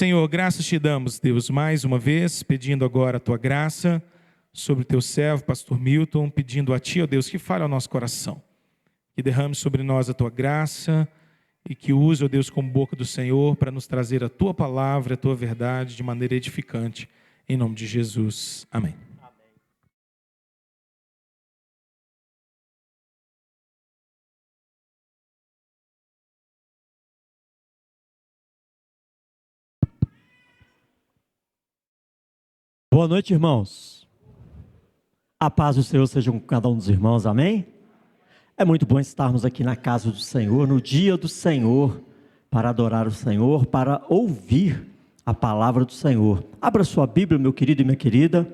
Senhor, graças te damos, Deus, mais uma vez, pedindo agora a tua graça sobre o teu servo, pastor Milton, pedindo a ti, ó Deus, que fale ao nosso coração, que derrame sobre nós a tua graça e que use, ó Deus, como boca do Senhor para nos trazer a tua palavra, a tua verdade de maneira edificante, em nome de Jesus. Amém. Boa noite, irmãos. A paz do Senhor seja com cada um dos irmãos, amém? É muito bom estarmos aqui na casa do Senhor, no dia do Senhor, para adorar o Senhor, para ouvir a palavra do Senhor. Abra sua Bíblia, meu querido e minha querida,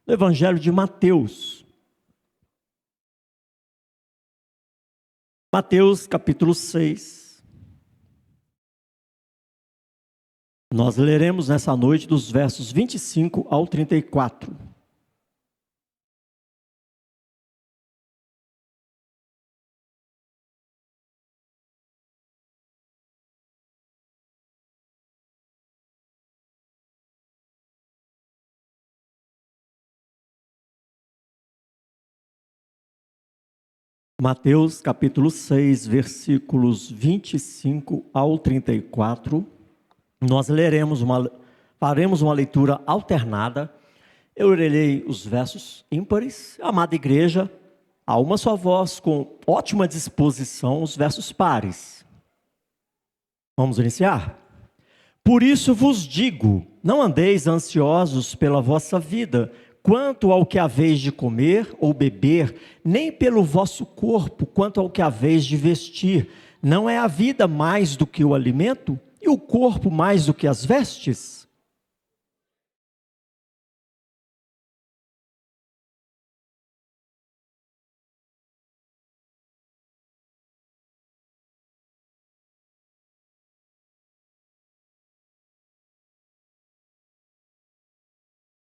no Evangelho de Mateus. Mateus capítulo 6. Nós leremos nessa noite dos versos 25 ao 34. Mateus capítulo 6, versículos 25 ao 34. Nós faremos uma leitura alternada. Eu lerei os versos ímpares. Amada igreja, a uma só voz, com ótima disposição, os versos pares. Vamos iniciar? Por isso vos digo, não andeis ansiosos pela vossa vida, quanto ao que haveis de comer ou beber, nem pelo vosso corpo, quanto ao que haveis de vestir. Não é a vida mais do que o alimento? E o corpo mais do que as vestes?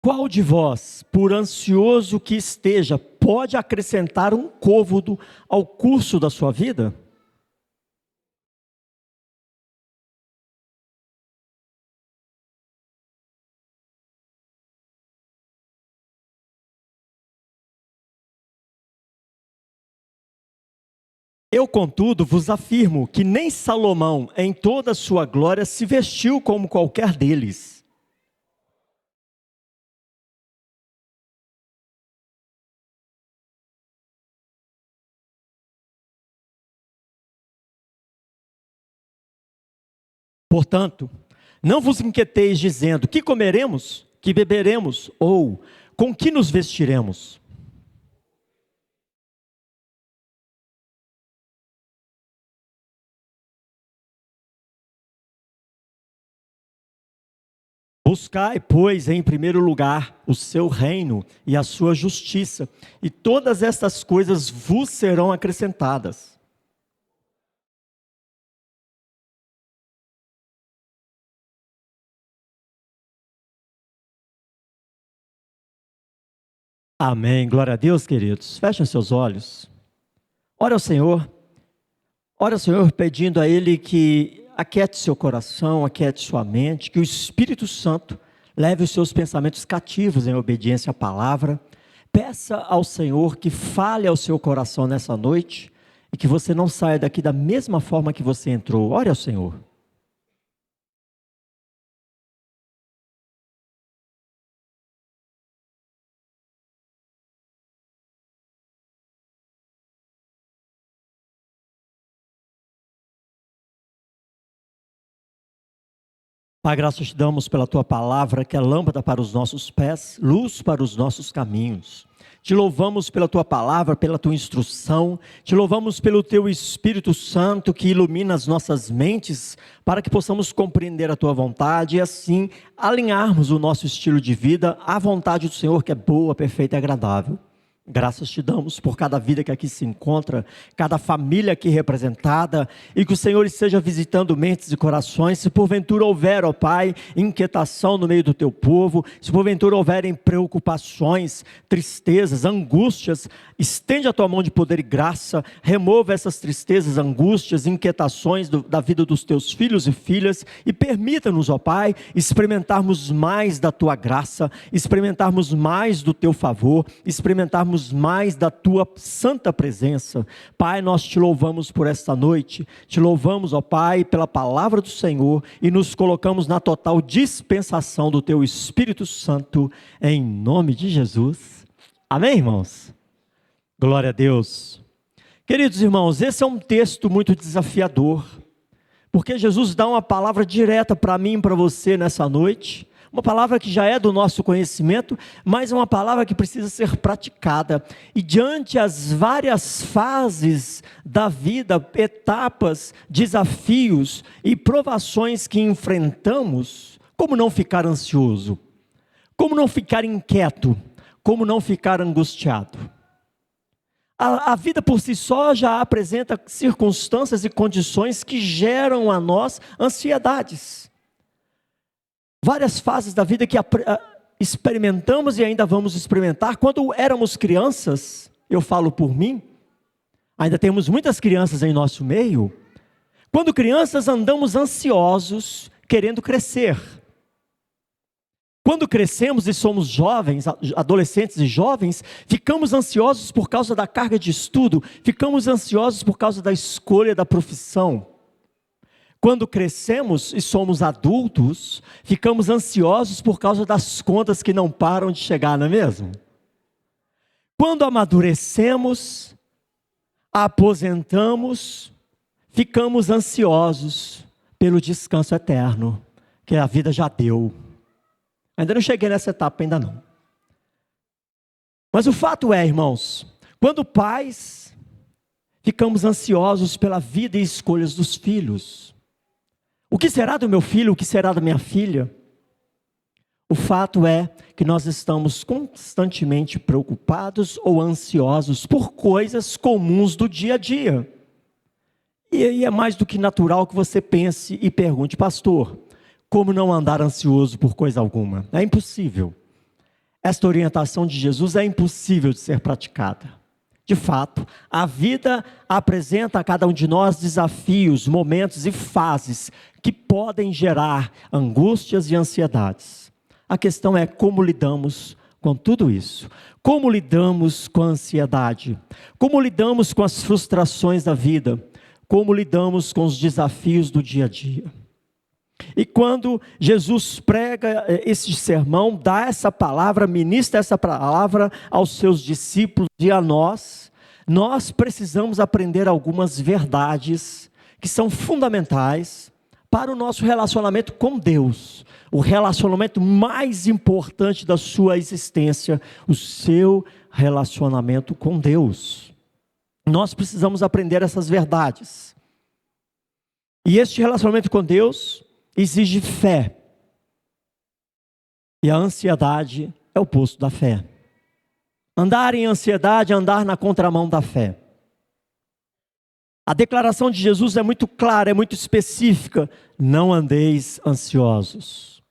Qual de vós, por ansioso que esteja, pode acrescentar um côvado ao curso da sua vida? Eu, contudo, vos afirmo que nem Salomão, em toda a sua glória, se vestiu como qualquer deles. Portanto, não vos inquieteis dizendo: que comeremos, que beberemos, ou com que nos vestiremos? Buscai, pois, em primeiro lugar o seu reino e a sua justiça, e todas estas coisas vos serão acrescentadas. Amém. Glória a Deus, queridos. Fechem seus olhos. Ora ao Senhor pedindo a Ele que aquiete seu coração, aquiete sua mente, que o Espírito Santo leve os seus pensamentos cativos em obediência à palavra. Peça ao Senhor que fale ao seu coração nessa noite e que você não saia daqui da mesma forma que você entrou. Ore ao Senhor. Pai, graças te damos pela tua palavra, que é lâmpada para os nossos pés, luz para os nossos caminhos. Te louvamos pela tua palavra, pela tua instrução, te louvamos pelo teu Espírito Santo que ilumina as nossas mentes para que possamos compreender a tua vontade e assim alinharmos o nosso estilo de vida à vontade do Senhor, que é boa, perfeita e agradável. Graças te damos por cada vida que aqui se encontra, cada família aqui representada, e que o Senhor esteja visitando mentes e corações. Se porventura houver, ó Pai, inquietação no meio do teu povo, se porventura houverem preocupações, tristezas, angústias, estende a tua mão de poder e graça, remova essas tristezas, angústias, inquietações da vida dos teus filhos e filhas, e permita-nos, ó Pai, experimentarmos mais da tua graça, experimentarmos mais do teu favor, experimentarmos mais da tua santa presença. Pai, nós te louvamos por esta noite, te louvamos, ó Pai, pela palavra do Senhor, e nos colocamos na total dispensação do teu Espírito Santo, em nome de Jesus. Amém, irmãos? Glória a Deus. Queridos irmãos, esse é um texto muito desafiador, porque Jesus dá uma palavra direta para mim e para você nessa noite, uma palavra que já é do nosso conhecimento, mas é uma palavra que precisa ser praticada. E diante as várias fases da vida, etapas, desafios e provações que enfrentamos, como não ficar ansioso? Como não ficar inquieto? Como não ficar angustiado? A vida por si só já apresenta circunstâncias e condições que geram a nós ansiedades. Várias fases da vida que experimentamos e ainda vamos experimentar. Quando éramos crianças, eu falo por mim, ainda temos muitas crianças em nosso meio. Quando crianças, andamos ansiosos, querendo crescer. Quando crescemos e somos jovens, adolescentes e jovens, ficamos ansiosos por causa da carga de estudo, ficamos ansiosos por causa da escolha da profissão. Quando crescemos e somos adultos, ficamos ansiosos por causa das contas que não param de chegar, não é mesmo? Quando amadurecemos, aposentamos, ficamos ansiosos pelo descanso eterno, que a vida já deu. Ainda não cheguei nessa etapa, ainda não. Mas o fato é, irmãos, quando pais, ficamos ansiosos pela vida e escolhas dos filhos. O que será do meu filho? O que será da minha filha? O fato é que nós estamos constantemente preocupados ou ansiosos por coisas comuns do dia a dia. E aí é mais do que natural que você pense e pergunte: pastor, como não andar ansioso por coisa alguma? É impossível. Esta orientação de Jesus é impossível de ser praticada. De fato, a vida apresenta a cada um de nós desafios, momentos e fases que podem gerar angústias e ansiedades. A questão é como lidamos com tudo isso. Como lidamos com a ansiedade? Como lidamos com as frustrações da vida? Como lidamos com os desafios do dia a dia? E quando Jesus prega esse sermão, dá essa palavra, ministra essa palavra aos seus discípulos e a nós precisamos aprender algumas verdades que são fundamentais para o nosso relacionamento com Deus, o relacionamento mais importante da sua existência, o seu relacionamento com Deus. Nós precisamos aprender essas verdades. E este relacionamento com Deus exige fé. E a ansiedade é o oposto da fé. Andar em ansiedade é andar na contramão da fé. A declaração de Jesus é muito clara, é muito específica. Não andeis ansiosos.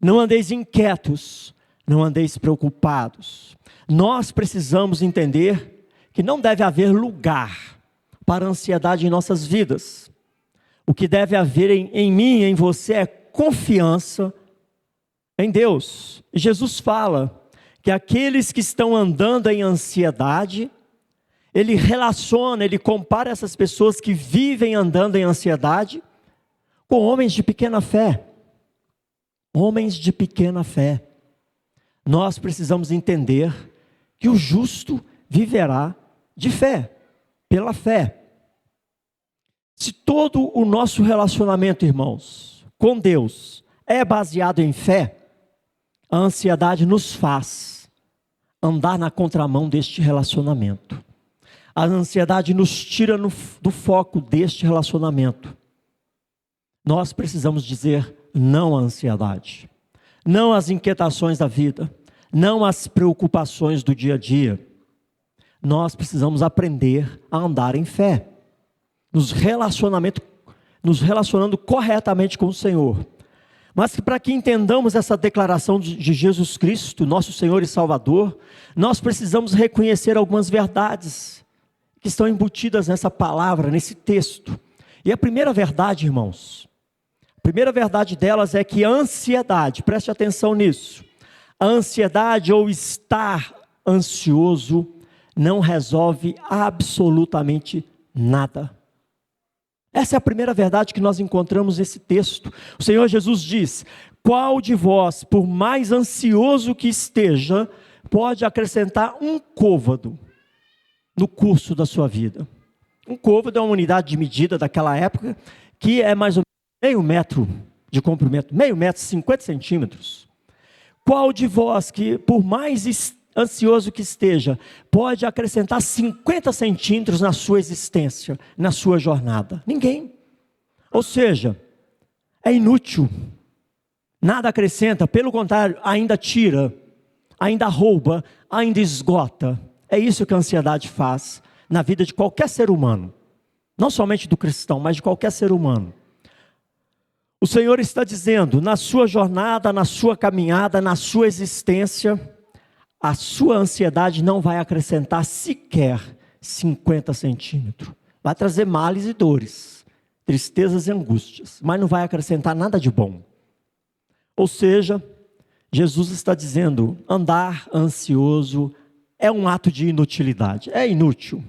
Não andeis inquietos. Não andeis preocupados. Nós precisamos entender que não deve haver lugar para a ansiedade em nossas vidas. O que deve haver em mim e em você é confiança em Deus. E Jesus fala que aqueles que estão andando em ansiedade, ele relaciona, ele compara essas pessoas que vivem andando em ansiedade com homens de pequena fé. Homens de pequena fé. Nós precisamos entender que o justo viverá de fé, pela fé. Se todo o nosso relacionamento, irmãos, com Deus é baseado em fé, a ansiedade nos faz andar na contramão deste relacionamento. A ansiedade nos tira do foco deste relacionamento. Nós precisamos dizer não à ansiedade, não às inquietações da vida, não às preocupações do dia a dia. nós precisamos aprender a andar em fé, nos relacionando corretamente com o Senhor. Mas que para que entendamos essa declaração de Jesus Cristo, nosso Senhor e Salvador, nós precisamos reconhecer algumas verdades que estão embutidas nessa palavra, nesse texto. E a primeira verdade, irmãos, a primeira verdade delas é que a ansiedade, preste atenção nisso, a ansiedade ou estar ansioso não resolve absolutamente nada. Essa é a primeira verdade que nós encontramos nesse texto. O Senhor Jesus diz: qual de vós, por mais ansioso que esteja, pode acrescentar um côvado no curso da sua vida? Um côvado é uma unidade de medida daquela época, que é mais ou menos meio metro de comprimento, meio metro, 50 centímetros. Qual de vós que, por mais ansioso que esteja, pode acrescentar 50 centímetros na sua existência, na sua jornada? Ninguém. Ou seja, é inútil, nada acrescenta, pelo contrário, ainda tira, ainda rouba, ainda esgota. É isso que a ansiedade faz na vida de qualquer ser humano, não somente do cristão, mas de qualquer ser humano. O Senhor está dizendo, na sua jornada, na sua caminhada, na sua existência, a sua ansiedade não vai acrescentar sequer 50 centímetros. Vai trazer males e dores, tristezas e angústias, mas não vai acrescentar nada de bom. Ou seja, Jesus está dizendo, andar ansioso é um ato de inutilidade, é inútil.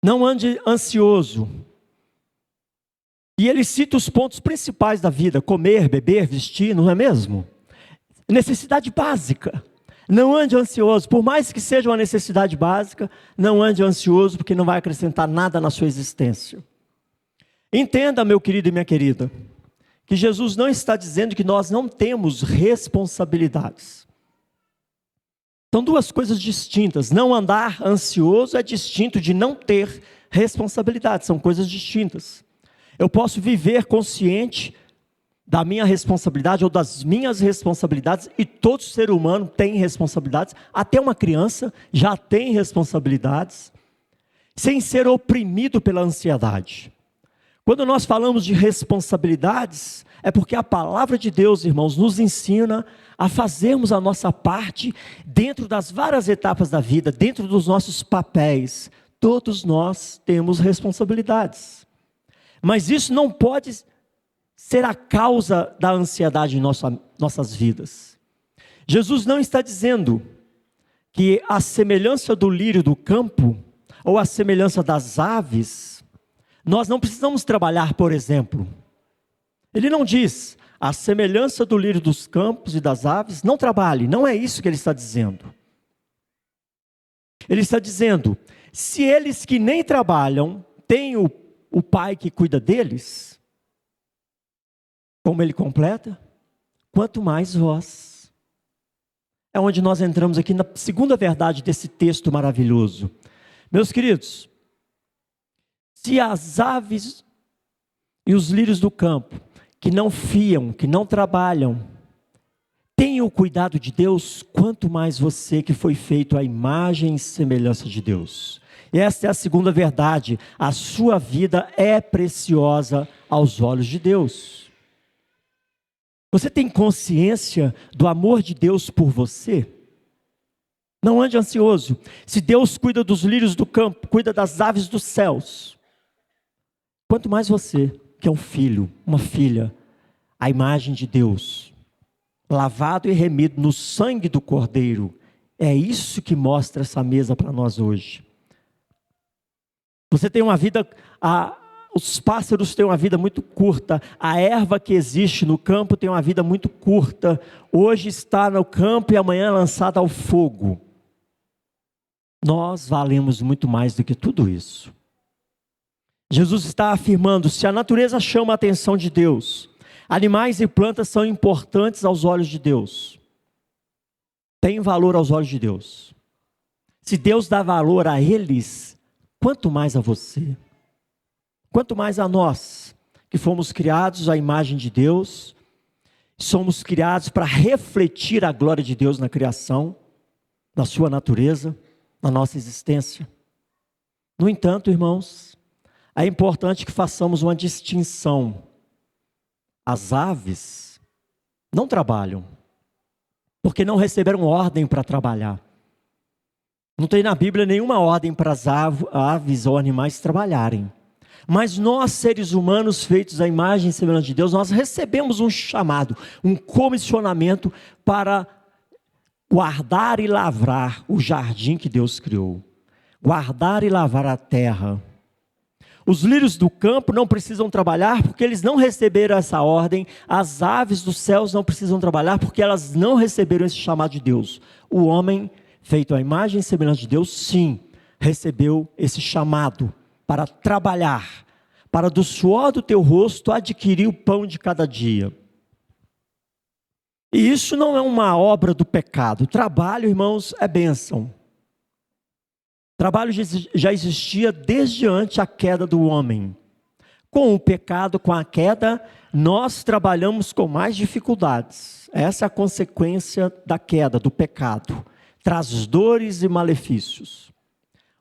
Não ande ansioso. E ele cita os pontos principais da vida: comer, beber, vestir, não é mesmo? Necessidade básica. Não ande ansioso, por mais que seja uma necessidade básica, não ande ansioso, porque não vai acrescentar nada na sua existência. Entenda, meu querido e minha querida, que Jesus não está dizendo que nós não temos responsabilidades. São duas coisas distintas. Não andar ansioso é distinto de não ter responsabilidades, são coisas distintas. Eu posso viver consciente da minha responsabilidade ou das minhas responsabilidades, e todo ser humano tem responsabilidades, até uma criança já tem responsabilidades, sem ser oprimido pela ansiedade. Quando nós falamos de responsabilidades, é porque a palavra de Deus, irmãos, nos ensina a fazermos a nossa parte dentro das várias etapas da vida, dentro dos nossos papéis. Todos nós temos responsabilidades. Mas isso não pode ser a causa da ansiedade em nossas vidas. Jesus não está dizendo que a semelhança do lírio do campo, ou a semelhança das aves, nós não precisamos trabalhar, por exemplo. Ele não diz, a semelhança do lírio dos campos e das aves, não trabalhe. Não é isso que ele está dizendo. Ele está dizendo, se eles que nem trabalham, têm o Pai que cuida deles, como ele completa, quanto mais vós. É onde nós entramos aqui na segunda verdade desse texto maravilhoso. Meus queridos, se as aves e os lírios do campo, que não fiam, que não trabalham, têm o cuidado de Deus, quanto mais você que foi feito à imagem e semelhança de Deus. E esta é a segunda verdade, a sua vida é preciosa aos olhos de Deus. Você tem consciência do amor de Deus por você? Não ande ansioso. Se Deus cuida dos lírios do campo, cuida das aves dos céus, quanto mais você, que é um filho, uma filha, a imagem de Deus, lavado e remido no sangue do Cordeiro. É isso que mostra essa mesa para nós hoje. Você tem uma vida, os pássaros têm uma vida muito curta, a erva que existe no campo tem uma vida muito curta, hoje está no campo e amanhã é lançada ao fogo. Nós valemos muito mais do que tudo isso. Jesus está afirmando, se a natureza chama a atenção de Deus, animais e plantas são importantes aos olhos de Deus, têm valor aos olhos de Deus. Se Deus dá valor a eles, quanto mais a você, quanto mais a nós, que fomos criados à imagem de Deus, somos criados para refletir a glória de Deus na criação. na sua natureza, na nossa existência. No entanto, irmãos, é importante que façamos uma distinção. As aves não trabalham, porque não receberam ordem para trabalhar. Não tem na Bíblia nenhuma ordem para as aves ou animais trabalharem. Mas nós, seres humanos, feitos à imagem e semelhança de Deus, nós recebemos um chamado, um comissionamento para guardar e lavrar o jardim que Deus criou. Guardar e lavar a terra. Os lírios do campo não precisam trabalhar porque eles não receberam essa ordem. As aves dos céus não precisam trabalhar porque elas não receberam esse chamado de Deus. O homem, feito à imagem e semelhança de Deus, sim, recebeu esse chamado para trabalhar, para do suor do teu rosto adquirir o pão de cada dia. E isso não é uma obra do pecado. O trabalho, irmãos, é bênção. Trabalho já existia desde antes a queda do homem. Com o pecado, com a queda, nós trabalhamos com mais dificuldades. Essa é a consequência da queda, do pecado. Traz dores e malefícios.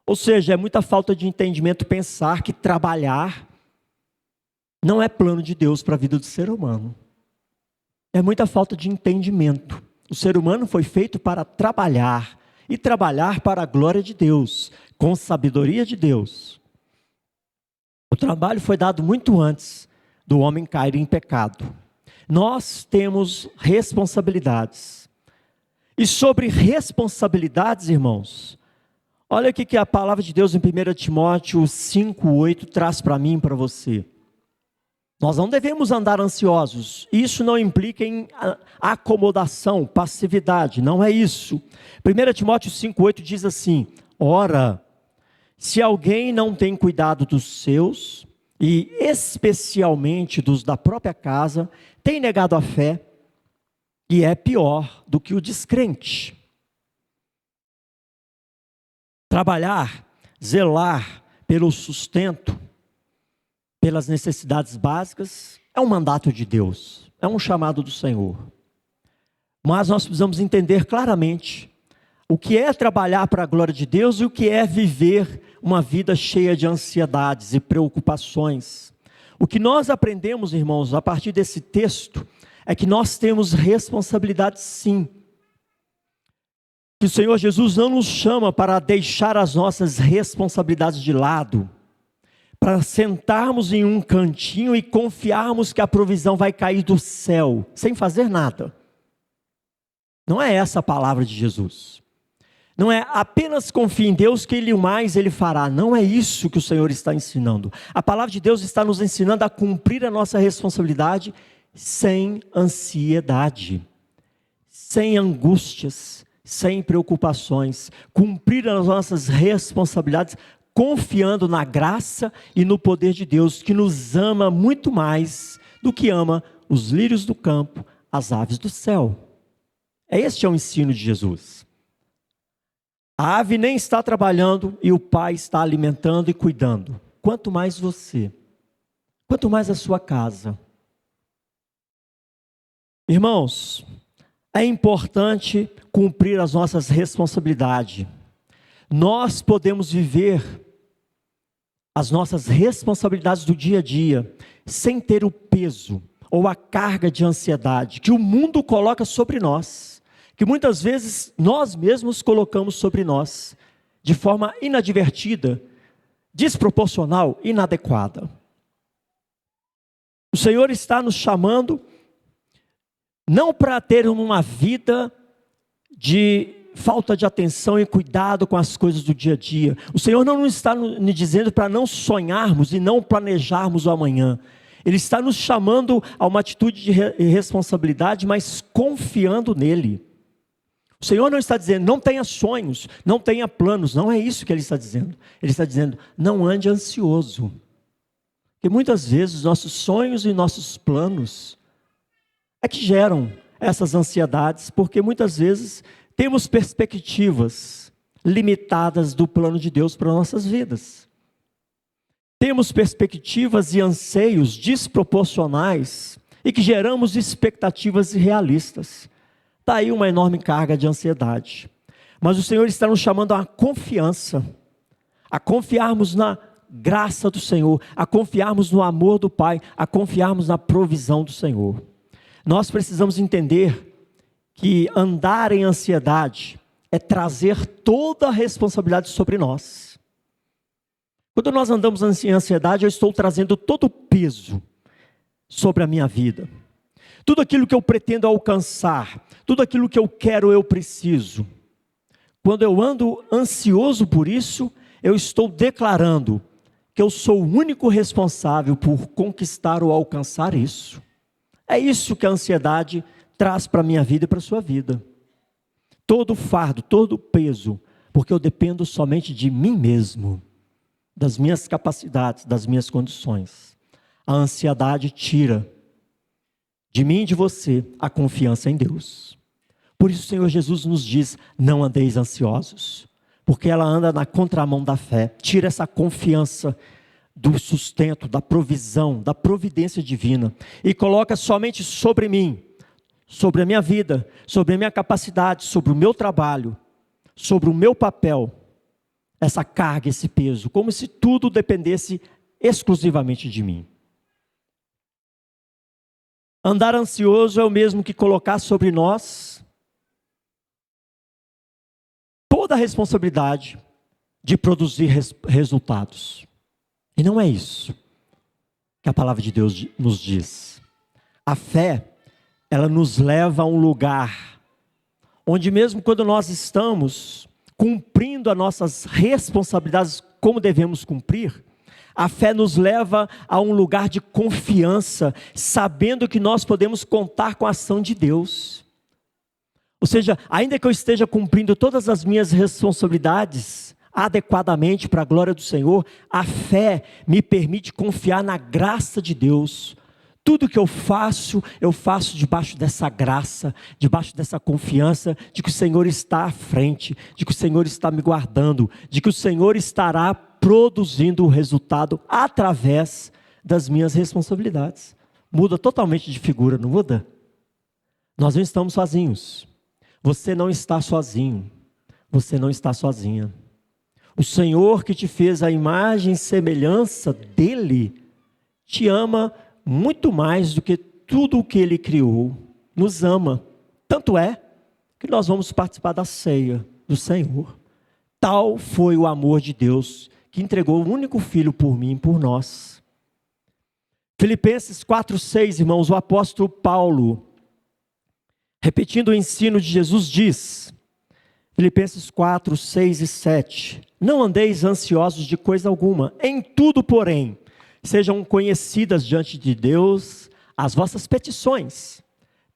Ou seja, é muita falta de entendimento pensar que trabalhar não é plano de Deus para a vida do ser humano. É muita falta de entendimento. O ser humano foi feito para trabalhar. E trabalhar para a glória de Deus, com sabedoria de Deus. O trabalho foi dado muito antes do homem cair em pecado. Nós temos responsabilidades. E sobre responsabilidades, irmãos, olha o que a palavra de Deus em 1 Timóteo 5:8 traz para mim e para você. Nós não devemos andar ansiosos. Isso não implica em acomodação, passividade. Não é isso. 1 Timóteo 5:8 diz assim: ora, se alguém não tem cuidado dos seus, e especialmente dos da própria casa, tem negado a fé, e é pior do que o descrente. Trabalhar, zelar pelo sustento, pelas necessidades básicas, é um mandato de Deus, é um chamado do Senhor. Mas nós precisamos entender claramente o que é trabalhar para a glória de Deus e o que é viver uma vida cheia de ansiedades e preocupações. O que nós aprendemos, irmãos, a partir desse texto, é que nós temos responsabilidade sim. Que o Senhor Jesus não nos chama para deixar as nossas responsabilidades de lado, para sentarmos em um cantinho e confiarmos que a provisão vai cair do céu, sem fazer nada. Não é essa a palavra de Jesus. Não é apenas confie em Deus que Ele mais Ele fará. Não é isso que o Senhor está ensinando. A palavra de Deus está nos ensinando a cumprir a nossa responsabilidade sem ansiedade, sem angústias, sem preocupações. Cumprir as nossas responsabilidades confiando na graça e no poder de Deus, que nos ama muito mais do que ama os lírios do campo, as aves do céu. Este é o ensino de Jesus. A ave nem está trabalhando e o Pai está alimentando e cuidando. Quanto mais você, quanto mais a sua casa. Irmãos, é importante cumprir as nossas responsabilidades. Nós podemos viver as nossas responsabilidades do dia a dia, sem ter o peso ou a carga de ansiedade que o mundo coloca sobre nós, que muitas vezes nós mesmos colocamos sobre nós, de forma inadvertida, desproporcional, inadequada. O Senhor está nos chamando, não para ter uma vida de falta de atenção e cuidado com as coisas do dia a dia. O Senhor não nos está nos dizendo para não sonharmos e não planejarmos o amanhã. Ele está nos chamando a uma atitude de responsabilidade, mas confiando nele. O Senhor não está dizendo, não tenha sonhos, não tenha planos. Não é isso que Ele está dizendo. Ele está dizendo, não ande ansioso. Porque muitas vezes nossos sonhos e nossos planos é que geram essas ansiedades, porque muitas vezes temos perspectivas limitadas do plano de Deus para nossas vidas. Temos perspectivas e anseios desproporcionais e que geramos expectativas irrealistas. Está aí uma enorme carga de ansiedade. Mas o Senhor está nos chamando a confiança, a confiarmos na graça do Senhor, a confiarmos no amor do Pai, a confiarmos na provisão do Senhor. Nós precisamos entender que andar em ansiedade é trazer toda a responsabilidade sobre nós. Quando nós andamos em ansiedade, eu estou trazendo todo o peso sobre a minha vida. Tudo aquilo que eu pretendo alcançar, tudo aquilo que eu quero, eu preciso. Quando eu ando ansioso por isso, eu estou declarando que eu sou o único responsável por conquistar ou alcançar isso. É isso que a ansiedade traz para a minha vida e para a sua vida. Todo o fardo, todo o peso, porque eu dependo somente de mim mesmo, das minhas capacidades, das minhas condições. A ansiedade tira de mim e de você a confiança em Deus. Por isso o Senhor Jesus nos diz, não andeis ansiosos, porque ela anda na contramão da fé, tira essa confiança do sustento, da provisão, da providência divina, e coloca somente sobre mim, sobre a minha vida, sobre a minha capacidade, sobre o meu trabalho, sobre o meu papel, essa carga, esse peso, como se tudo dependesse exclusivamente de mim. Andar ansioso é o mesmo que colocar sobre nós toda a responsabilidade de produzir resultados. E não é isso que a palavra de Deus nos diz. A fé, ela nos leva a um lugar onde mesmo quando nós estamos cumprindo as nossas responsabilidades como devemos cumprir, a fé nos leva a um lugar de confiança, sabendo que nós podemos contar com a ação de Deus. Ou seja, ainda que eu esteja cumprindo todas as minhas responsabilidades adequadamente para a glória do Senhor, a fé me permite confiar na graça de Deus. Tudo que eu faço debaixo dessa graça, debaixo dessa confiança de que o Senhor está à frente, de que o Senhor está me guardando, de que o Senhor estará produzindo o resultado através das minhas responsabilidades. Muda totalmente de figura, não muda? Nós não estamos sozinhos. Você não está sozinho. Você não está sozinha. O Senhor que te fez a imagem e semelhança dEle, te ama muito mais do que tudo o que Ele criou. Nos ama. Tanto é que nós vamos participar da ceia do Senhor. Tal foi o amor de Deus, que entregou o único Filho por mim e por nós. Filipenses 4:6, irmãos, o apóstolo Paulo, repetindo o ensino de Jesus, diz, Filipenses 4:6 e 7, não andeis ansiosos de coisa alguma, em tudo, porém, sejam conhecidas diante de Deus as vossas petições,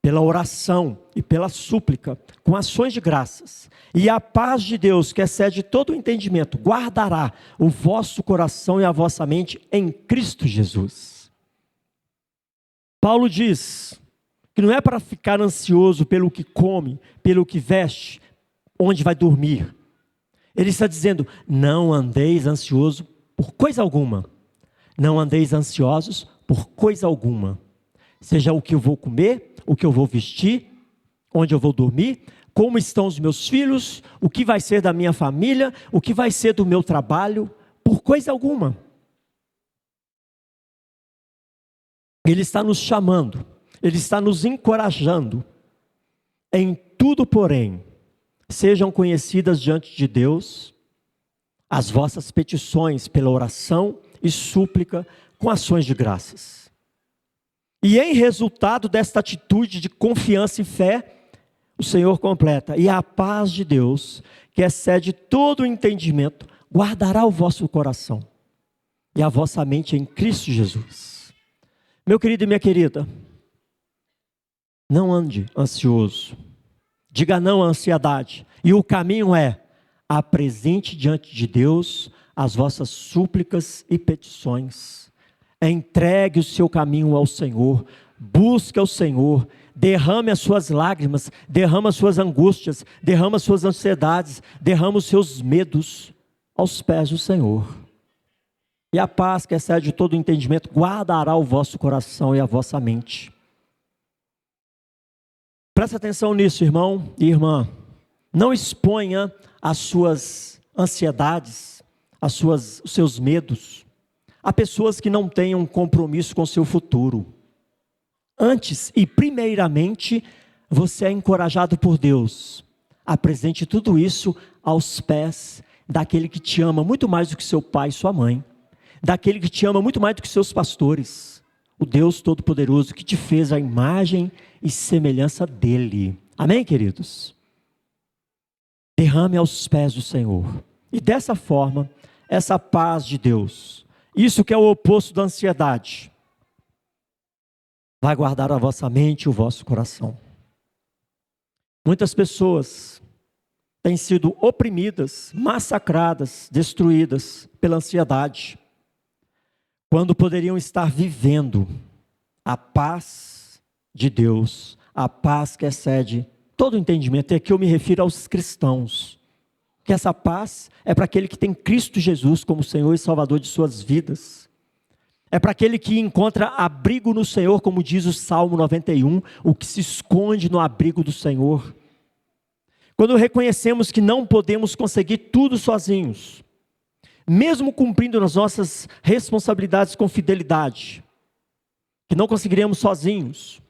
pela oração e pela súplica, com ações de graças. E a paz de Deus, que excede todo o entendimento, guardará o vosso coração e a vossa mente em Cristo Jesus. Paulo diz que não é para ficar ansioso pelo que come, pelo que veste, onde vai dormir. Ele está dizendo, não andeis ansioso por coisa alguma. Não andeis ansiosos por coisa alguma. Seja o que eu vou comer, o que eu vou vestir, onde eu vou dormir, como estão os meus filhos, o que vai ser da minha família, o que vai ser do meu trabalho, por coisa alguma. Ele está nos chamando, Ele está nos encorajando. Em tudo, porém, sejam conhecidas diante de Deus as vossas petições pela oração e súplica com ações de graças. E em resultado desta atitude de confiança e fé, o Senhor completa, e a paz de Deus, que excede todo o entendimento, guardará o vosso coração e a vossa mente em Cristo Jesus. Meu querido e minha querida, não ande ansioso, diga não à ansiedade, e o caminho é, apresente diante de Deus as vossas súplicas e petições, entregue o seu caminho ao Senhor, busque ao Senhor, derrame as suas lágrimas, derrame as suas angústias, derrame as suas ansiedades, derrame os seus medos aos pés do Senhor. E a paz que excede todo o entendimento guardará o vosso coração e a vossa mente. Presta atenção nisso, irmão e irmã. Não exponha as suas ansiedades, os seus medos a pessoas que não tenham compromisso com o seu futuro. Antes e primeiramente, você é encorajado por Deus. Apresente tudo isso aos pés daquele que te ama muito mais do que seu pai e sua mãe, daquele que te ama muito mais do que seus pastores, o Deus Todo-Poderoso que te fez a imagem e semelhança dele. Amém, queridos? Derrame aos pés do Senhor. E dessa forma, essa paz de Deus, isso que é o oposto da ansiedade, vai guardar a vossa mente e o vosso coração. Muitas pessoas têm sido oprimidas, massacradas, destruídas pela ansiedade, quando poderiam estar vivendo a paz de Deus, a paz que excede todo entendimento. E aqui eu me refiro aos cristãos, que essa paz é para aquele que tem Cristo Jesus como Senhor e Salvador de suas vidas. É para aquele que encontra abrigo no Senhor, como diz o Salmo 91, o que se esconde no abrigo do Senhor. Quando reconhecemos que não podemos conseguir tudo sozinhos, mesmo cumprindo as nossas responsabilidades com fidelidade, que não conseguiremos sozinhos,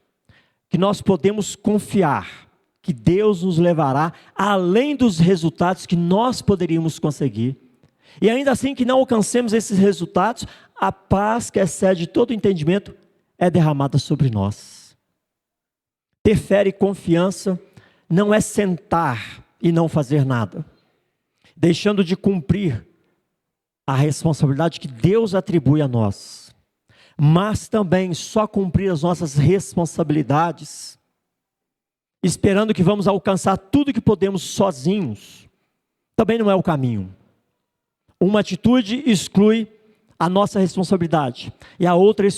que nós podemos confiar que Deus nos levará além dos resultados que nós poderíamos conseguir. E ainda assim que não alcancemos esses resultados, a paz que excede todo entendimento é derramada sobre nós. Ter fé e confiança não é sentar e não fazer nada, deixando de cumprir a responsabilidade que Deus atribui a nós, mas também só cumprir as nossas responsabilidades, esperando que vamos alcançar tudo que podemos sozinhos, também não é o caminho. Uma atitude exclui a nossa responsabilidade, e a outra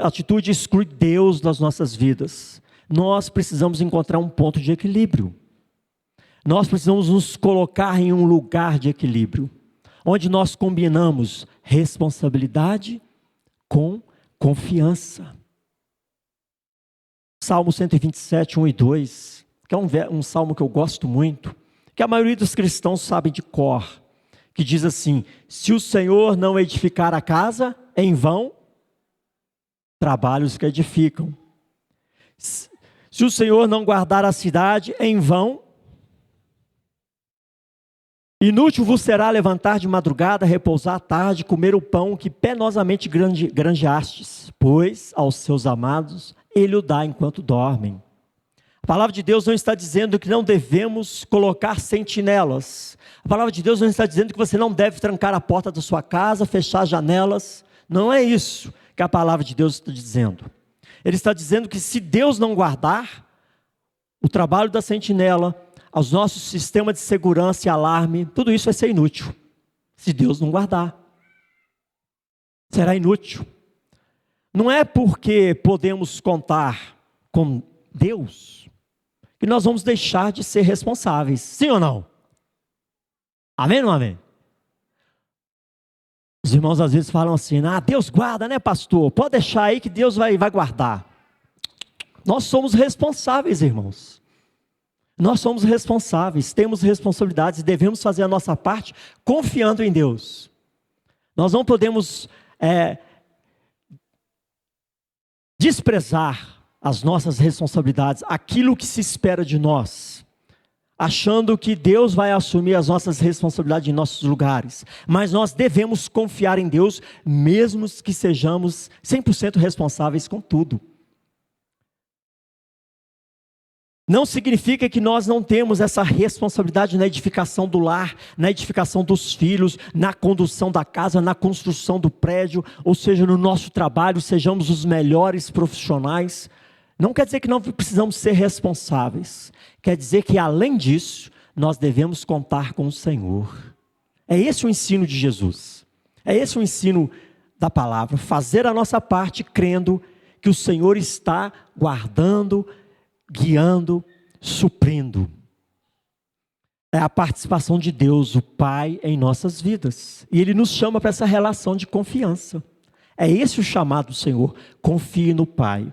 atitude exclui Deus das nossas vidas. Nós precisamos encontrar um ponto de equilíbrio. Nós precisamos nos colocar em um lugar de equilíbrio, onde nós combinamos responsabilidade com confiança. Salmo 127, 1 e 2, que é um salmo que eu gosto muito, que a maioria dos cristãos sabe de cor, que diz assim: se o Senhor não edificar a casa, em vão trabalham os que edificam. Se o Senhor não guardar a cidade, em vão. Inútil vos será levantar de madrugada, repousar à tarde, comer o pão que penosamente granjeastes, pois aos seus amados Ele o dá enquanto dormem. A palavra de Deus não está dizendo que não devemos colocar sentinelas. A palavra de Deus não está dizendo que você não deve trancar a porta da sua casa, fechar as janelas. Não é isso que a palavra de Deus está dizendo. Ele está dizendo que se Deus não guardar o trabalho da sentinela, os nossos sistemas de segurança e alarme, tudo isso vai ser inútil. Se Deus não guardar, será inútil. Não é porque podemos contar com Deus que nós vamos deixar de ser responsáveis. Sim ou não? Amém ou não amém? Os irmãos às vezes falam assim: Deus guarda, né, pastor? Pode deixar aí que Deus vai guardar. Nós somos responsáveis, irmãos. Nós somos responsáveis, temos responsabilidades e devemos fazer a nossa parte confiando em Deus. Nós não podemos desprezar as nossas responsabilidades, aquilo que se espera de nós, achando que Deus vai assumir as nossas responsabilidades em nossos lugares. Mas nós devemos confiar em Deus, mesmo que sejamos 100% responsáveis com tudo. Não significa que nós não temos essa responsabilidade na edificação do lar, na edificação dos filhos, na condução da casa, na construção do prédio, ou seja, no nosso trabalho, sejamos os melhores profissionais. Não quer dizer que não precisamos ser responsáveis. Quer dizer que, além disso, nós devemos contar com o Senhor. É esse o ensino de Jesus. É esse o ensino da palavra. Fazer a nossa parte crendo que o Senhor está guardando, guiando, suprindo. É a participação de Deus, o Pai, em nossas vidas. E Ele nos chama para essa relação de confiança. É esse o chamado do Senhor. Confie no Pai.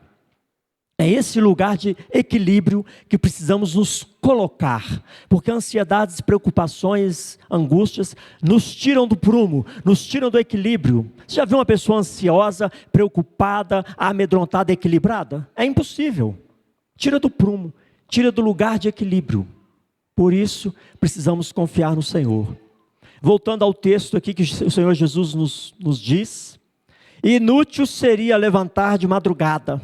É esse lugar de equilíbrio que precisamos nos colocar, porque ansiedades, preocupações, angústias nos tiram do prumo, nos tiram do equilíbrio. Você já viu uma pessoa ansiosa, preocupada, amedrontada, equilibrada? É impossível. Tira do prumo, tira do lugar de equilíbrio. Por isso, precisamos confiar no Senhor. Voltando ao texto aqui que o Senhor Jesus nos diz: inútil seria levantar de madrugada,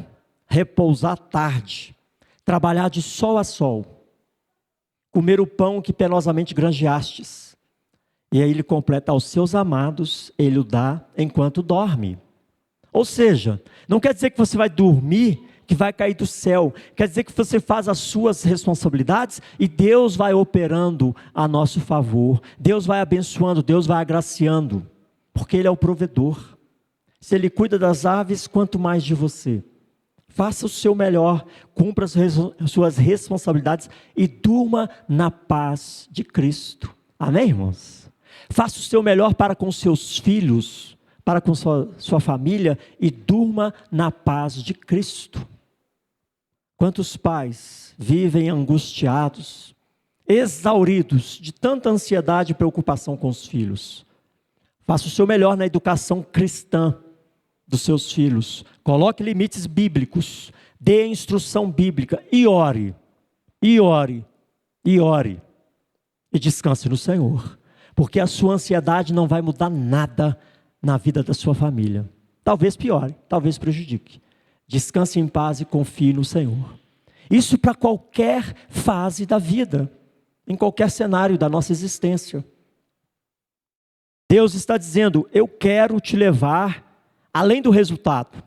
repousar tarde, trabalhar de sol a sol, comer o pão que penosamente granjeastes. E aí ele completa: aos seus amados ele o dá enquanto dorme. Ou seja, não quer dizer que você vai dormir, que vai cair do céu. Quer dizer que você faz as suas responsabilidades e Deus vai operando a nosso favor. Deus vai abençoando, Deus vai agraciando, porque Ele é o provedor. Se Ele cuida das aves, quanto mais de você. Faça o seu melhor, cumpra as suas responsabilidades e durma na paz de Cristo. Amém, irmãos? Faça o seu melhor para com seus filhos, para com sua família e durma na paz de Cristo. Quantos pais vivem angustiados, exauridos de tanta ansiedade e preocupação com os filhos? Faça o seu melhor na educação cristã dos seus filhos. Coloque limites bíblicos, dê instrução bíblica e ore, e ore, e ore. E descanse no Senhor, porque a sua ansiedade não vai mudar nada na vida da sua família. Talvez piore, talvez prejudique. Descanse em paz e confie no Senhor. Isso para qualquer fase da vida, em qualquer cenário da nossa existência. Deus está dizendo: eu quero te levar além do resultado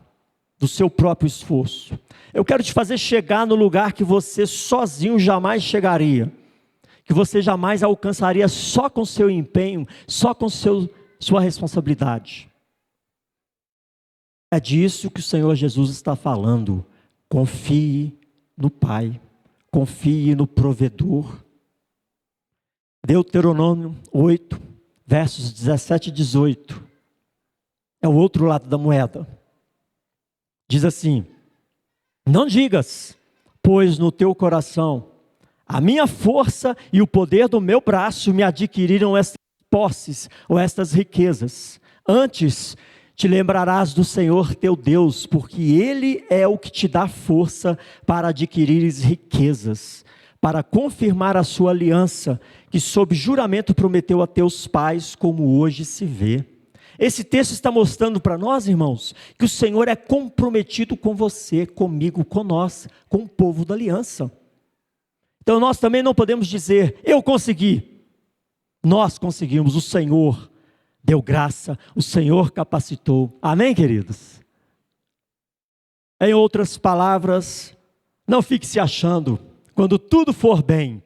do seu próprio esforço. Eu quero te fazer chegar no lugar que você sozinho jamais chegaria, que você jamais alcançaria só com seu empenho, só com sua responsabilidade. É disso que o Senhor Jesus está falando. Confie no Pai, confie no provedor. Deuteronômio 8, versos 17 e 18. É o outro lado da moeda. Diz assim: não digas, pois no teu coração, a minha força e o poder do meu braço me adquiriram estas posses ou estas riquezas. Antes, te lembrarás do Senhor teu Deus, porque Ele é o que te dá força para adquirires riquezas, para confirmar a sua aliança, que sob juramento prometeu a teus pais, como hoje se vê. Esse texto está mostrando para nós, irmãos, que o Senhor é comprometido com você, comigo, com nós, com o povo da aliança. Então nós também não podemos dizer: eu consegui. Nós conseguimos, o Senhor deu graça, o Senhor capacitou. Amém, queridos? Em outras palavras, não fique se achando. Quando tudo for bem,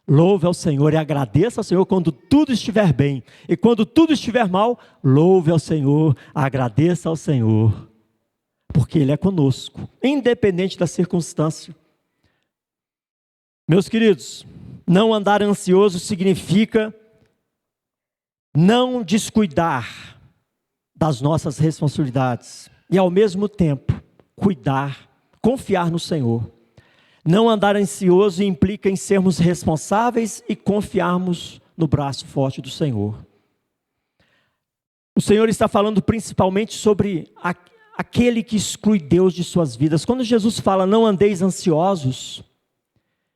louve ao Senhor e agradeça ao Senhor quando tudo estiver bem. E quando tudo estiver mal, louve ao Senhor, agradeça ao Senhor. Porque Ele é conosco, independente da circunstância. Meus queridos, não andar ansioso significa não descuidar das nossas responsabilidades. E ao mesmo tempo, cuidar, confiar no Senhor. Não andar ansioso implica em sermos responsáveis e confiarmos no braço forte do Senhor. O Senhor está falando principalmente sobre aquele que exclui Deus de suas vidas. Quando Jesus fala: não andeis ansiosos,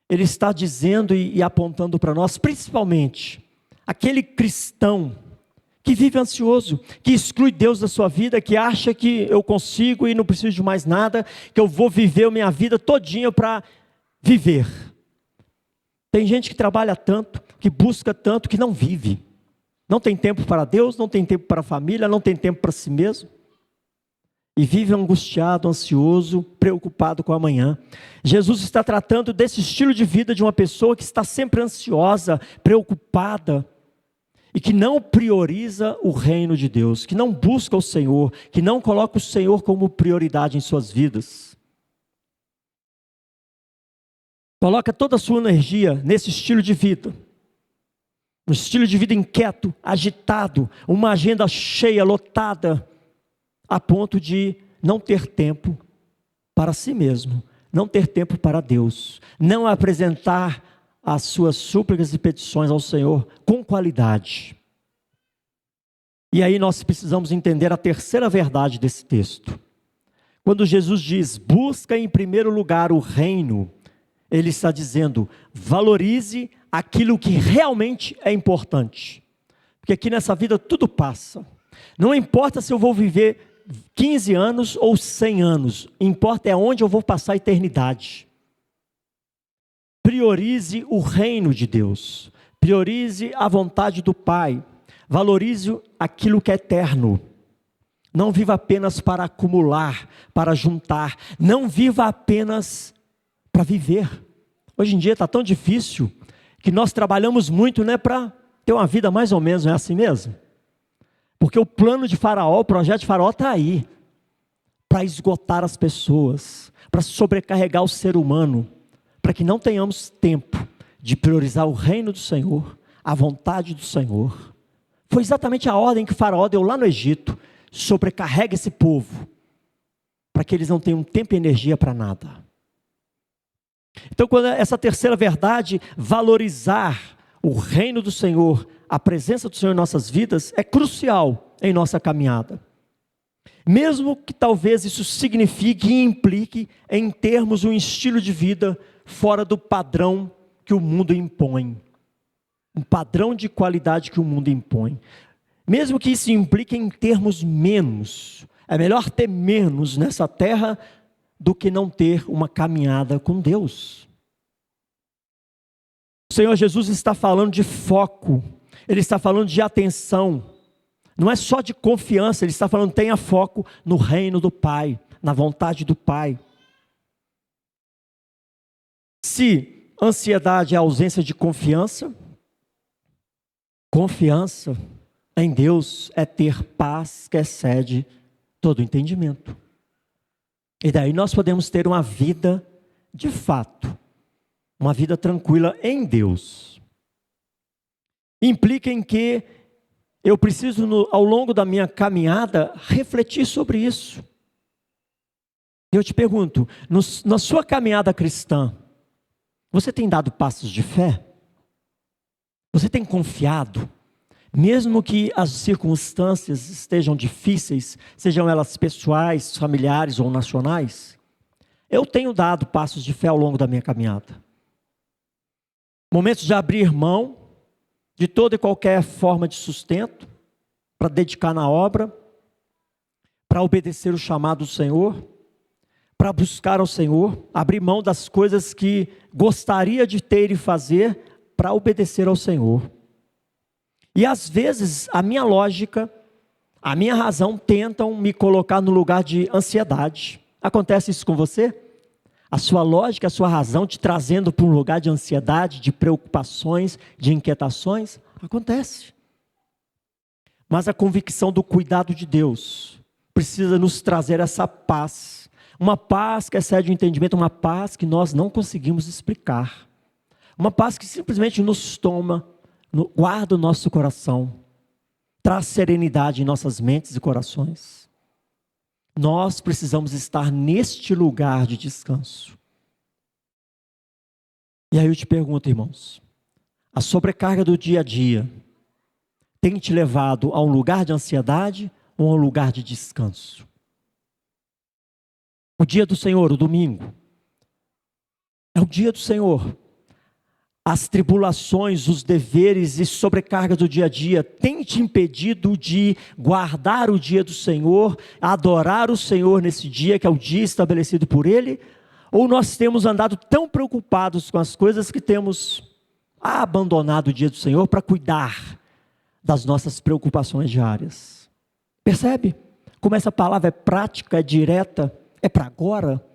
Ele está dizendo e apontando para nós, principalmente, aquele cristão que vive ansioso, que exclui Deus da sua vida, que acha que eu consigo e não preciso de mais nada, que eu vou viver a minha vida todinha para viver. Tem gente que trabalha tanto, que busca tanto, que não vive. Não tem tempo para Deus, não tem tempo para a família, não tem tempo para si mesmo. E vive angustiado, ansioso, preocupado com o amanhã. Jesus está tratando desse estilo de vida de uma pessoa que está sempre ansiosa, preocupada, e que não prioriza o reino de Deus, que não busca o Senhor, que não coloca o Senhor como prioridade em suas vidas. Coloca toda a sua energia nesse estilo de vida. Um estilo de vida inquieto, agitado, uma agenda cheia, lotada, a ponto de não ter tempo para si mesmo, não ter tempo para Deus, não apresentar as suas súplicas e petições ao Senhor com qualidade. E aí nós precisamos entender a terceira verdade desse texto. Quando Jesus diz, busca em primeiro lugar o reino, Ele está dizendo, valorize aquilo que realmente é importante. Porque aqui nessa vida tudo passa. Não importa se eu vou viver 15 anos ou 100 anos, importa é onde eu vou passar a eternidade. Priorize o reino de Deus, priorize a vontade do Pai, valorize aquilo que é eterno. Não viva apenas para acumular, para juntar, não viva apenas para viver. Hoje em dia está tão difícil que nós trabalhamos muito, né, para ter uma vida mais ou menos, não é assim mesmo? Porque o plano de Faraó, o projeto de Faraó está aí, para esgotar as pessoas, para sobrecarregar o ser humano, para que não tenhamos tempo de priorizar o reino do Senhor, a vontade do Senhor. Foi exatamente a ordem que o Faraó deu lá no Egito, sobrecarrega esse povo, para que eles não tenham tempo e energia para nada. Então, quando essa terceira verdade, valorizar o reino do Senhor, a presença do Senhor em nossas vidas, é crucial em nossa caminhada. Mesmo que talvez isso signifique e implique em termos um estilo de vida fora do padrão que o mundo impõe. Um padrão de qualidade que o mundo impõe. Mesmo que isso implique em termos menos. É melhor ter menos nessa terra do que não ter uma caminhada com Deus. O Senhor Jesus está falando de foco. Ele está falando de atenção. Não é só de confiança, Ele está falando, tenha foco no reino do Pai, na vontade do Pai. Se ansiedade é a ausência de confiança, confiança em Deus é ter paz que excede todo entendimento. E daí nós podemos ter uma vida de fato, uma vida tranquila em Deus. Implica em que eu preciso, ao longo da minha caminhada, refletir sobre isso. Eu te pergunto, na sua caminhada cristã, você tem dado passos de fé? Você tem confiado? Mesmo que as circunstâncias estejam difíceis, sejam elas pessoais, familiares ou nacionais, eu tenho dado passos de fé ao longo da minha caminhada. Momentos de abrir mão de toda e qualquer forma de sustento, para dedicar na obra, para obedecer o chamado do Senhor, para buscar ao Senhor, abrir mão das coisas que gostaria de ter e fazer, para obedecer ao Senhor. E às vezes a minha lógica, a minha razão tentam me colocar no lugar de ansiedade. Acontece isso com você? A sua lógica, a sua razão te trazendo para um lugar de ansiedade, de preocupações, de inquietações? Acontece. Mas a convicção do cuidado de Deus precisa nos trazer essa paz. Uma paz que excede o entendimento, uma paz que nós não conseguimos explicar. Uma paz que simplesmente nos toma, guarda o nosso coração, traz serenidade em nossas mentes e corações. Nós precisamos estar neste lugar de descanso. E aí eu te pergunto, irmãos, a sobrecarga do dia a dia tem te levado a um lugar de ansiedade ou a um lugar de descanso? O dia do Senhor, o domingo, é o dia do Senhor. As tribulações, os deveres e sobrecargas do dia a dia têm te impedido de guardar o dia do Senhor, adorar o Senhor nesse dia, que é o dia estabelecido por Ele? Ou nós temos andado tão preocupados com as coisas que temos abandonado o dia do Senhor para cuidar das nossas preocupações diárias? Percebe? Como essa palavra é prática, é direta, é para agora.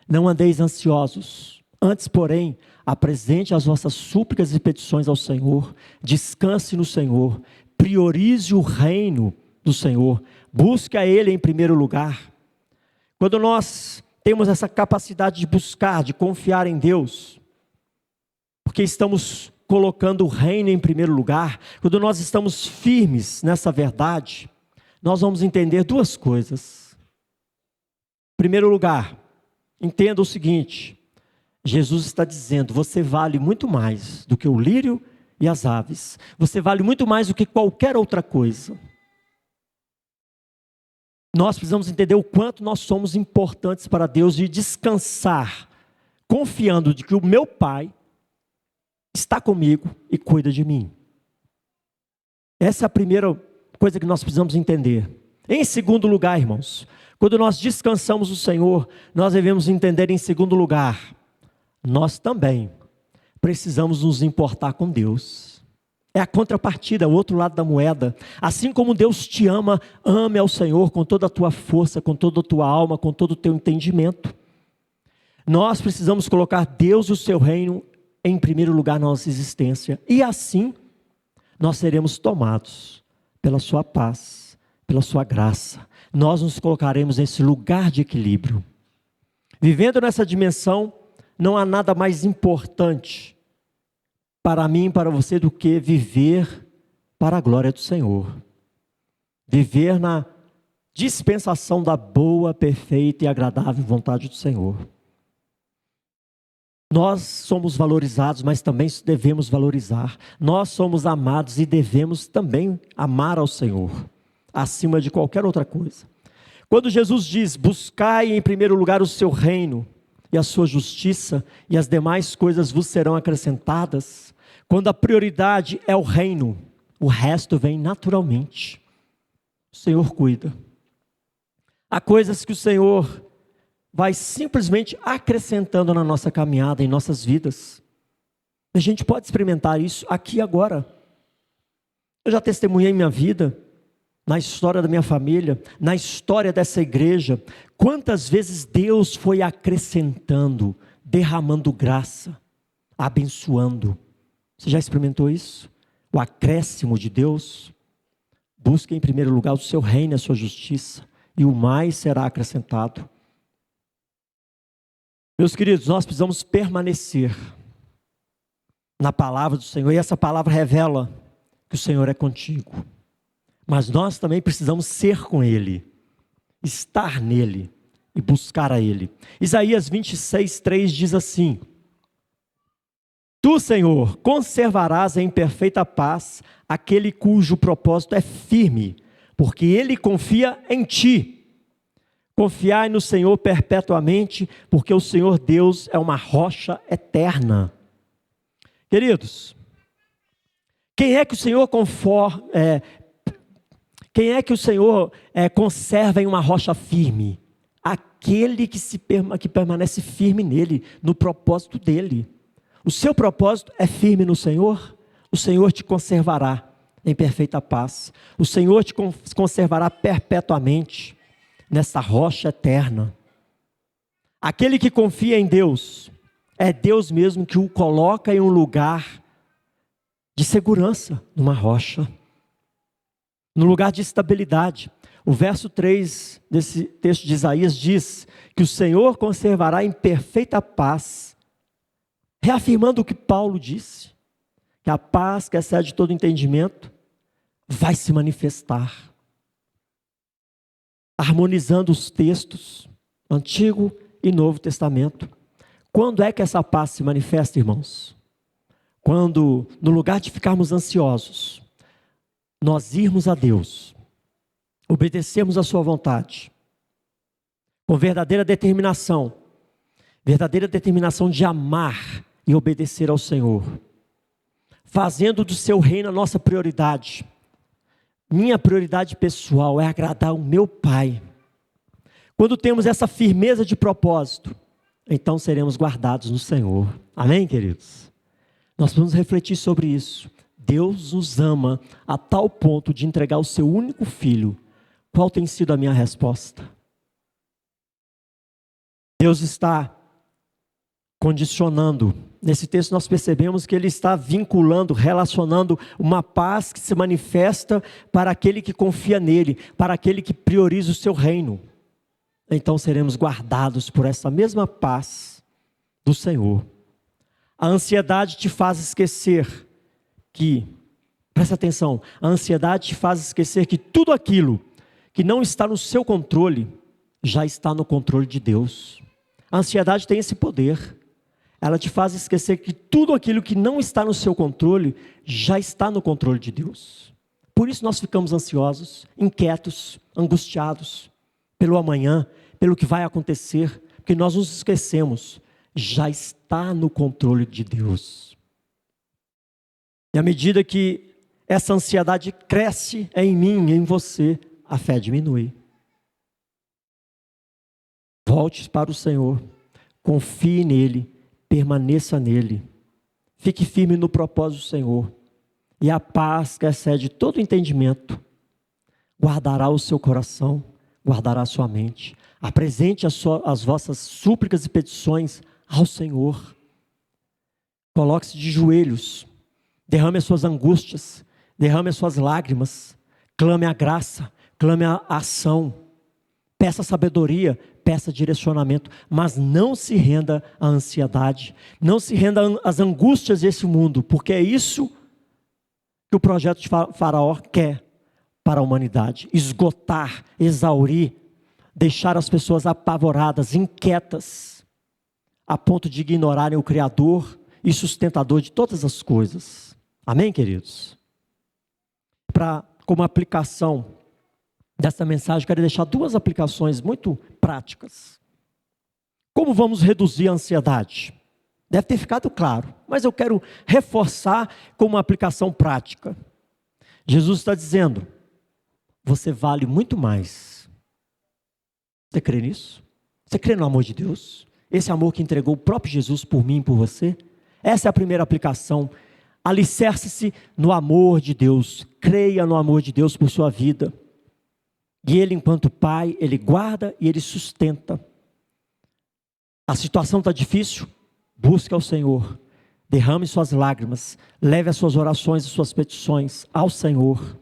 Não andeis ansiosos, antes, porém, apresente as vossas súplicas e petições ao Senhor, descanse no Senhor, priorize o reino do Senhor, busque a Ele em primeiro lugar. Quando nós temos essa capacidade de buscar, de confiar em Deus, porque estamos colocando o reino em primeiro lugar, quando nós estamos firmes nessa verdade, nós vamos entender duas coisas. Em primeiro lugar, entenda o seguinte: Jesus está dizendo, você vale muito mais do que o lírio e as aves. Você vale muito mais do que qualquer outra coisa. Nós precisamos entender o quanto nós somos importantes para Deus e descansar, confiando de que o meu Pai está comigo e cuida de mim. Essa é a primeira coisa que nós precisamos entender. Em segundo lugar, irmãos, quando nós descansamos no Senhor, nós devemos entender em segundo lugar, nós também precisamos nos importar com Deus. É a contrapartida, o outro lado da moeda. Assim como Deus te ama, ame ao Senhor com toda a tua força, com toda a tua alma, com todo o teu entendimento. Nós precisamos colocar Deus e o seu reino em primeiro lugar na nossa existência. E assim, nós seremos tomados pela sua paz, pela sua graça. Nós nos colocaremos nesse lugar de equilíbrio. Vivendo nessa dimensão, não há nada mais importante para mim e para você do que viver para a glória do Senhor. Viver na dispensação da boa, perfeita e agradável vontade do Senhor. Nós somos valorizados, mas também devemos valorizar. Nós somos amados e devemos também amar ao Senhor, acima de qualquer outra coisa. Quando Jesus diz, buscai em primeiro lugar o seu reino e a sua justiça, e as demais coisas vos serão acrescentadas, quando a prioridade é o reino, o resto vem naturalmente. O Senhor cuida. Há coisas que o Senhor vai simplesmente acrescentando na nossa caminhada, em nossas vidas. A gente pode experimentar isso aqui agora. Eu já testemunhei minha vida, na história da minha família, na história dessa igreja, quantas vezes Deus foi acrescentando, derramando graça, abençoando. Você já experimentou isso? O acréscimo de Deus? Busque em primeiro lugar o seu reino e a sua justiça, e o mais será acrescentado. Meus queridos, nós precisamos permanecer na palavra do Senhor, e essa palavra revela que o Senhor é contigo. Mas nós também precisamos ser com Ele, estar nele e buscar a Ele. Isaías 26:3 diz assim: Tu, Senhor, conservarás em perfeita paz aquele cujo propósito é firme, porque ele confia em ti. Confiai no Senhor perpetuamente, porque o Senhor Deus é uma rocha eterna. Queridos, quem é que o Senhor conserva em uma rocha firme? Aquele que permanece firme nele, no propósito dele. O seu propósito é firme no Senhor, o Senhor te conservará em perfeita paz. O Senhor te conservará perpetuamente nessa rocha eterna. Aquele que confia em Deus, é Deus mesmo que o coloca em um lugar de segurança, numa rocha, num lugar de estabilidade. O verso 3 desse texto de Isaías diz que o Senhor conservará em perfeita paz, reafirmando o que Paulo disse, que a paz que excede todo entendimento vai se manifestar, harmonizando os textos, Antigo e Novo Testamento. Quando é que essa paz se manifesta, irmãos? Quando, no lugar de ficarmos ansiosos, nós irmos a Deus, obedecermos a sua vontade, com verdadeira determinação de amar e obedecer ao Senhor, fazendo do seu reino a nossa prioridade. Minha prioridade pessoal é agradar o meu Pai. Quando temos essa firmeza de propósito, então seremos guardados no Senhor. Amém, queridos? Nós vamos refletir sobre isso. Deus nos ama a tal ponto de entregar o seu único filho. Qual tem sido a minha resposta? Deus está condicionando. Nesse texto nós percebemos que Ele está vinculando, relacionando uma paz que se manifesta para aquele que confia nele, para aquele que prioriza o seu reino. Então seremos guardados por essa mesma paz do Senhor. A ansiedade te faz esquecer que, presta atenção, a ansiedade te faz esquecer que tudo aquilo que não está no seu controle, já está no controle de Deus. A ansiedade tem esse poder. Ela te faz esquecer que tudo aquilo que não está no seu controle, já está no controle de Deus. Por isso nós ficamos ansiosos, inquietos, angustiados, pelo amanhã, pelo que vai acontecer, porque nós nos esquecemos, já está no controle de Deus. E à medida que essa ansiedade cresce em mim, em você, a fé diminui. Volte para o Senhor, confie nele, permaneça nele, fique firme no propósito do Senhor, e a paz que excede todo entendimento, guardará o seu coração, guardará a sua mente. Apresente as vossas súplicas e petições ao Senhor. Coloque-se de joelhos, derrame as suas angústias, derrame as suas lágrimas, clame a graça, clame a ação, peça sabedoria, peça direcionamento, mas não se renda à ansiedade, não se renda às angústias desse mundo, porque é isso que o projeto de Faraó quer para a humanidade: esgotar, exaurir, deixar as pessoas apavoradas, inquietas, a ponto de ignorarem o Criador e sustentador de todas as coisas. Amém, queridos? Como aplicação dessa mensagem, quero deixar duas aplicações muito práticas. Como vamos reduzir a ansiedade? Deve ter ficado claro, mas eu quero reforçar com uma aplicação prática. Jesus está dizendo: você vale muito mais. Você crê nisso? Você crê no amor de Deus? Esse amor que entregou o próprio Jesus por mim e por você? Essa é a primeira aplicação. Alicerce-se no amor de Deus. Creia no amor de Deus por sua vida. E Ele, enquanto Pai, Ele guarda e Ele sustenta. A situação está difícil? Busque ao Senhor. Derrame suas lágrimas. Leve as suas orações e suas petições ao Senhor.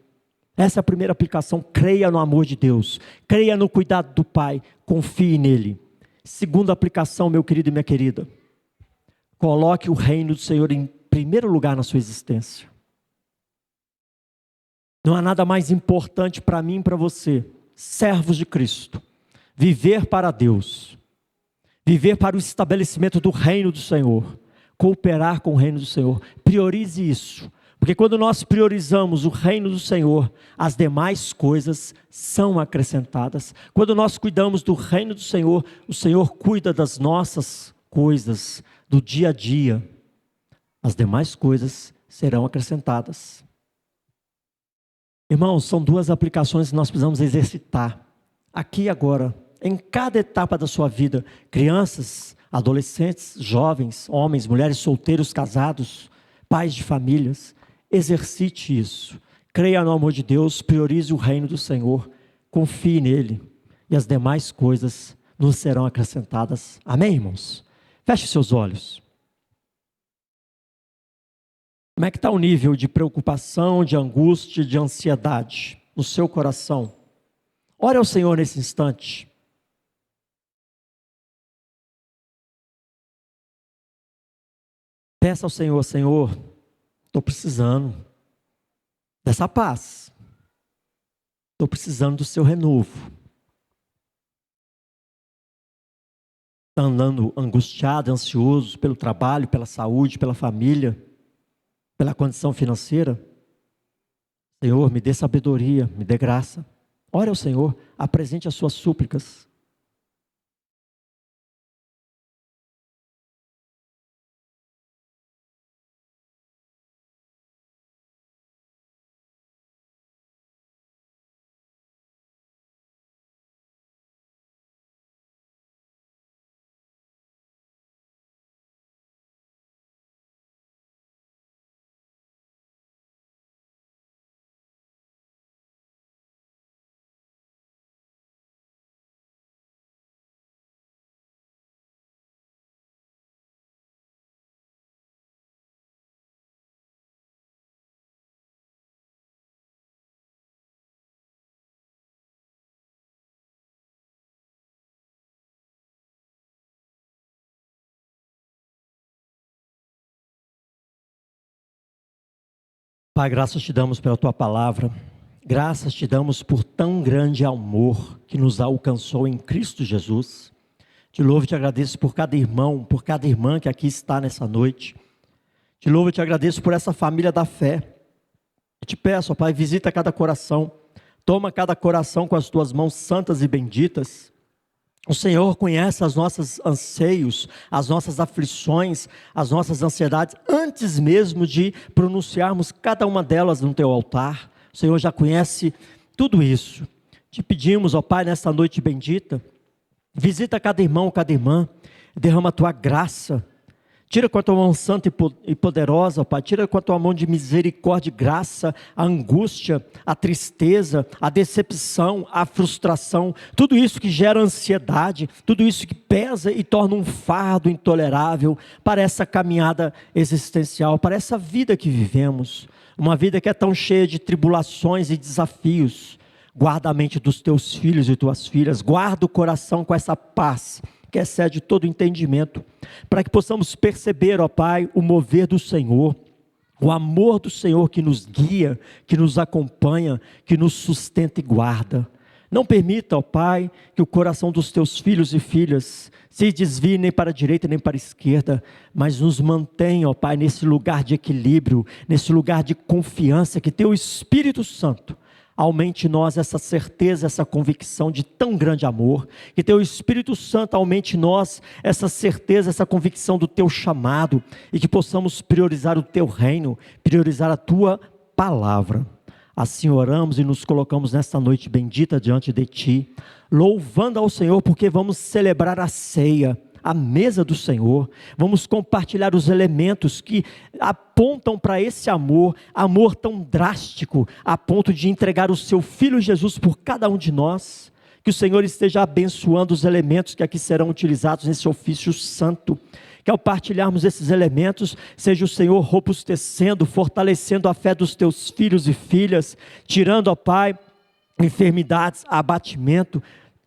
Essa é a primeira aplicação. Creia no amor de Deus. Creia no cuidado do Pai. Confie nele. Segunda aplicação, meu querido e minha querida. Coloque o reino do Senhor em primeiro lugar na sua existência. Não há nada mais importante para mim e para você, servos de Cristo, viver para Deus, viver para o estabelecimento do reino do Senhor, cooperar com o reino do Senhor. Priorize isso, porque quando nós priorizamos o reino do Senhor, as demais coisas são acrescentadas. Quando nós cuidamos do reino do Senhor, o Senhor cuida das nossas coisas, do dia a dia. As demais coisas serão acrescentadas. Irmãos, são duas aplicações que nós precisamos exercitar, aqui e agora, em cada etapa da sua vida. Crianças, adolescentes, jovens, homens, mulheres, solteiros, casados, pais de famílias, exercite isso. Creia no amor de Deus, priorize o reino do Senhor, confie nele, e as demais coisas nos serão acrescentadas. Amém, irmãos? Feche seus olhos. Como é que está o nível de preocupação, de angústia, de ansiedade no seu coração? Ore ao Senhor nesse instante. Peça ao Senhor: Senhor, estou precisando dessa paz. Estou precisando do seu renovo. Está andando angustiado, ansioso pelo trabalho, pela saúde, pela família, pela condição financeira? Senhor, me dê sabedoria, me dê graça. Ore ao Senhor, apresente as suas súplicas. Pai, graças te damos pela tua palavra, graças te damos por tão grande amor que nos alcançou em Cristo Jesus. Te louvo e te agradeço por cada irmão, por cada irmã que aqui está nessa noite. Te louvo e te agradeço por essa família da fé. Eu te peço, ó Pai, visita cada coração. Toma cada coração com as tuas mãos santas e benditas. O Senhor conhece os nossos anseios, as nossas aflições, as nossas ansiedades, antes mesmo de pronunciarmos cada uma delas no teu altar. O Senhor já conhece tudo isso. Te pedimos, ó Pai, nesta noite bendita, visita cada irmão, cada irmã, derrama a tua graça. Tira com a tua mão santa e poderosa, ó Pai, tira com a tua mão de misericórdia e graça, a angústia, a tristeza, a decepção, a frustração, tudo isso que gera ansiedade, tudo isso que pesa e torna um fardo intolerável para essa caminhada existencial, para essa vida que vivemos, uma vida que é tão cheia de tribulações e desafios. Guarda a mente dos teus filhos e tuas filhas, guarda o coração com essa paz que excede todo entendimento, para que possamos perceber, ó Pai, o mover do Senhor, o amor do Senhor que nos guia, que nos acompanha, que nos sustenta e guarda. Não permita, ó Pai, que o coração dos teus filhos e filhas se desvie nem para a direita nem para a esquerda, mas nos mantenha, ó Pai, nesse lugar de equilíbrio, nesse lugar de confiança, que teu Espírito Santo aumente em nós essa certeza, essa convicção de tão grande amor, que teu Espírito Santo aumente em nós essa certeza, essa convicção do teu chamado, e que possamos priorizar o teu reino, priorizar a tua palavra. Assim oramos e nos colocamos nesta noite bendita diante de ti, louvando ao Senhor, porque vamos celebrar a ceia, a mesa do Senhor. Vamos compartilhar os elementos que apontam para esse amor tão drástico, a ponto de entregar o seu Filho Jesus por cada um de nós. Que o Senhor esteja abençoando os elementos que aqui serão utilizados nesse ofício santo, que ao partilharmos esses elementos, seja o Senhor robustecendo, fortalecendo a fé dos teus filhos e filhas, tirando, ó Pai, enfermidades, abatimento,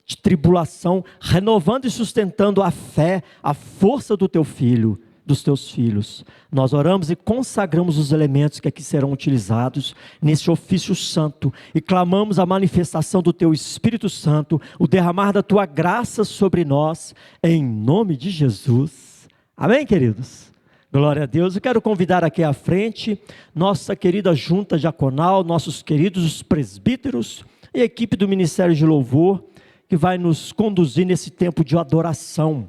de tribulação, renovando e sustentando a fé, a força do teu filho, dos teus filhos. Nós oramos e consagramos os elementos que aqui serão utilizados nesse ofício santo, e clamamos a manifestação do teu Espírito Santo, o derramar da tua graça sobre nós, em nome de Jesus. Amém, queridos? Glória a Deus. Eu quero convidar aqui à frente nossa querida junta diaconal, nossos queridos presbíteros e a equipe do Ministério de Louvor, que vai nos conduzir nesse tempo de adoração.